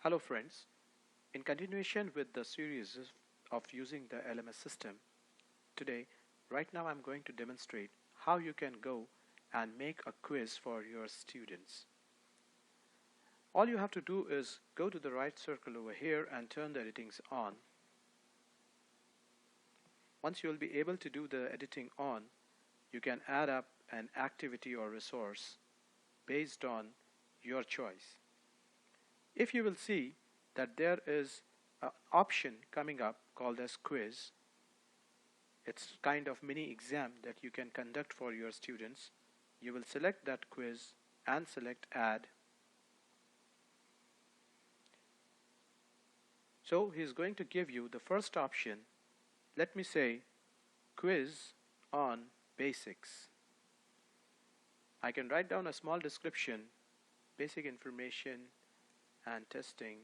Hello friends, in continuation with the series of using the LMS system, today, right now I'm going to demonstrate how you can go and make a quiz for your students. All you have to do is go to the right circle over here and turn the editings on. Once you will be able to do the editing on, you can add up an activity or resource based on your choice. If you will see that there is an option coming up called as quiz, it's kind of mini exam that you can conduct for your students. You will select that quiz and select add. So he's going to give you the first option. Let me say quiz on basics. I can write down a small description, basic information and testing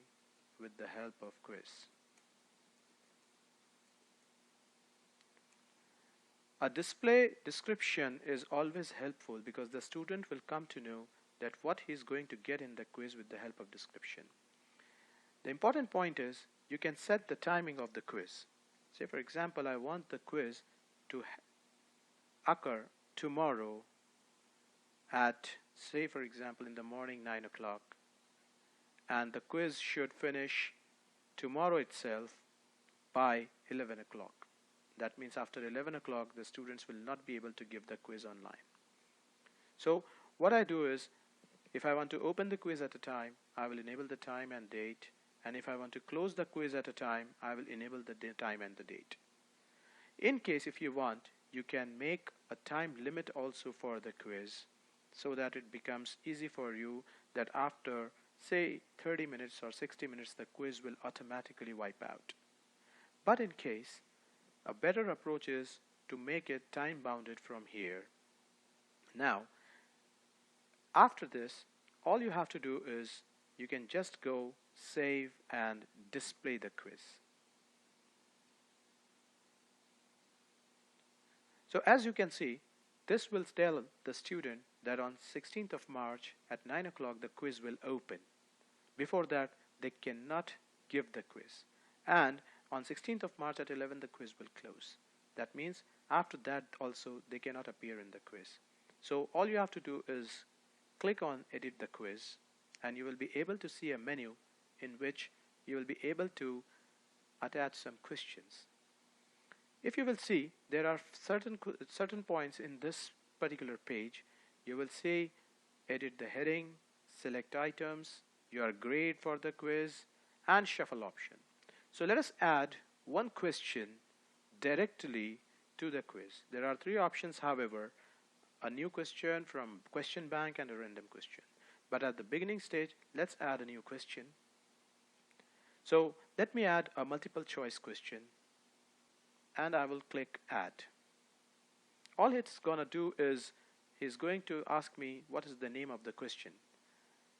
with the help of quiz. A display description is always helpful because the student will come to know that what he is going to get in the quiz with the help of description. The important point is you can set the timing of the quiz. Say for example, I want the quiz to occur tomorrow at, say for example, in the morning 9 o'clock, and the quiz should finish tomorrow itself by 11 o'clock. That means after 11 o'clock the students will not be able to give the quiz online. So what I do is, if I want to open the quiz at a time, I will enable the time and date, and if I want to close the quiz at a time, I will enable the time and the date. In case if you want, you can make a time limit also for the quiz so that it becomes easy for you that after say 30 minutes or 60 minutes the quiz will automatically wipe out. But in case, a better approach is to make it time bounded from here. Now after this, all you have to do is you can just go save and display the quiz. So as you can see, this will tell the student that on 16th of March at 9 o'clock the quiz will open. Before that they cannot give the quiz, and on 16th of March at 11 the quiz will close. That means after that also they cannot appear in the quiz. So all you have to do is click on edit the quiz and you will be able to see a menu in which you will be able to attach some questions. If you will see, there are certain points in this particular page. You will see edit the heading, select items, your grade for the quiz, and shuffle option. So let us add one question directly to the quiz. There are three options, however: a new question from question bank and a random question. But at the beginning stage, let's add a new question. So let me add a multiple choice question, and I will click add. All it's gonna do is he's going to ask me what is the name of the question.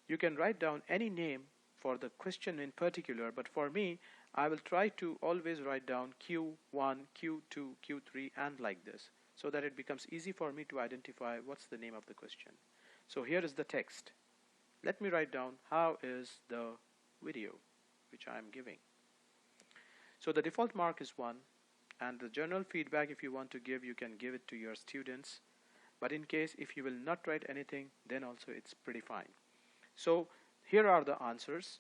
You can write down any name for the question in particular, but for me I will try to always write down Q1, Q2, Q3 and like this, so that it becomes easy for me to identify what's the name of the question. So here is the text. Let me write down how is the video which I am giving. So the default mark is 1, and the general feedback, if you want to give, you can give it to your students, but in case if you will not write anything, then also it's pretty fine. So here are the answers.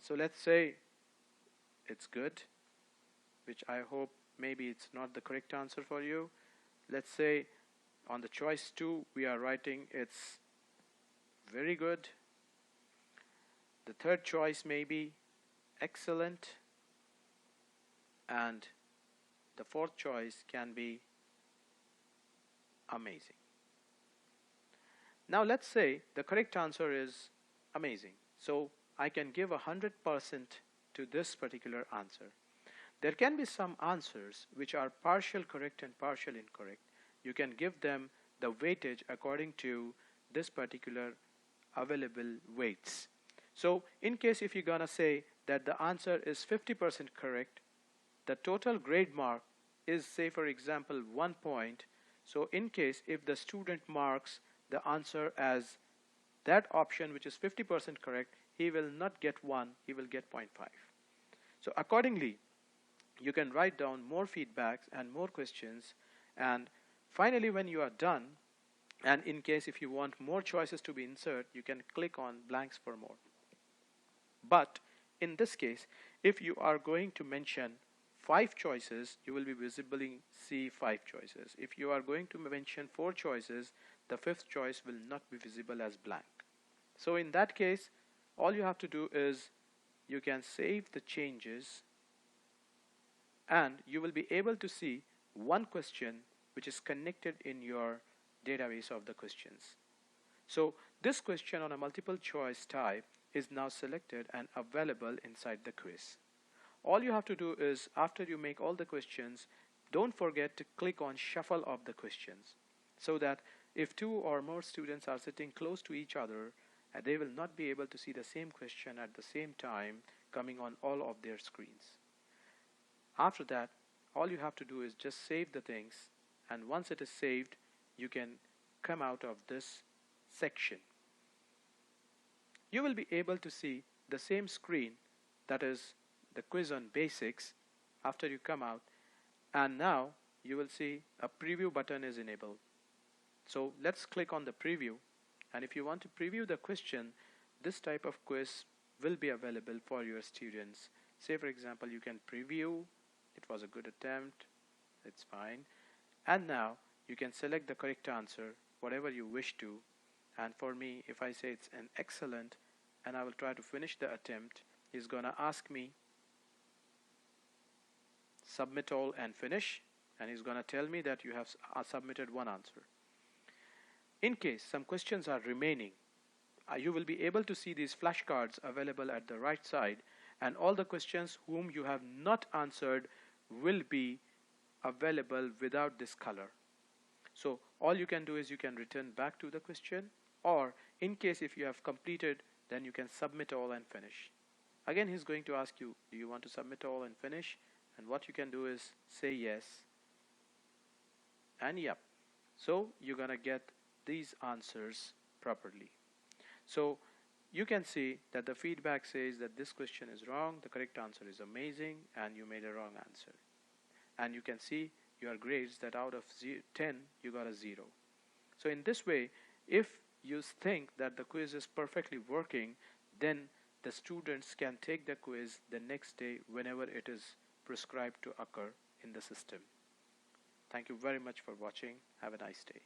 So let's say it's good, which I hope maybe it's not the correct answer for you. Let's say on the choice 2 we are writing it's very good. The third choice may be excellent, and the fourth choice can be amazing. Now let's say the correct answer is amazing. So I can give 100% to this particular answer. There can be some answers which are partial correct and partial incorrect. You can give them the weightage according to this particular available weights. So in case if you're gonna say that the answer is 50% correct, the total grade mark is, say for example, 1 point. So in case if the student marks the answer as that option which is 50% correct, he will not get 1, he will get 0.5. So accordingly, you can write down more feedbacks and more questions, and finally when you are done, and in case if you want more choices to be inserted, you can click on blanks for more. But in this case, if you are going to mention 5 choices, you will be visibly see 5 choices. If you are going to mention 4 choices, the 5th choice will not be visible as blank. So in that case, all you have to do is you can save the changes, and you will be able to see one question which is connected in your database of the questions. So this question on a multiple choice type is now selected and available inside the quiz. All you have to do is, after you make all the questions, don't forget to click on shuffle of the questions, so that if 2 or more students are sitting close to each other, they will not be able to see the same question at the same time coming on all of their screens. After that, all you have to do is just save the things, and once it is saved, you can come out of this section. You will be able to see the same screen, that is the quiz on basics, after you come out, and now you will see a preview button is enabled. So let's click on the preview, and if you want to preview the question, this type of quiz will be available for your students. Say for example, you can preview, it was a good attempt, it's fine, and now you can select the correct answer, whatever you wish to, and for me, if I say it's an excellent, and I will try to finish the attempt, he's gonna ask me submit all and finish, and he's gonna tell me that you have submitted one answer. In case some questions are remaining, you will be able to see these flashcards available at the right side, and all the questions whom you have not answered will be available without this color. So all you can do is you can return back to the question, or in case if you have completed, then you can submit all and finish. Again, he's going to ask you, do you want to submit all and finish? And what you can do is say yes, and yep. So you're gonna get these answers properly. So you can see that the feedback says that this question is wrong, the correct answer is amazing, and you made a wrong answer. And you can see your grades that out of 10 you got a 0. So in this way, if you think that the quiz is perfectly working, then the students can take the quiz the next day whenever it is prescribed to occur in the system. Thank you very much for watching. Have a nice day.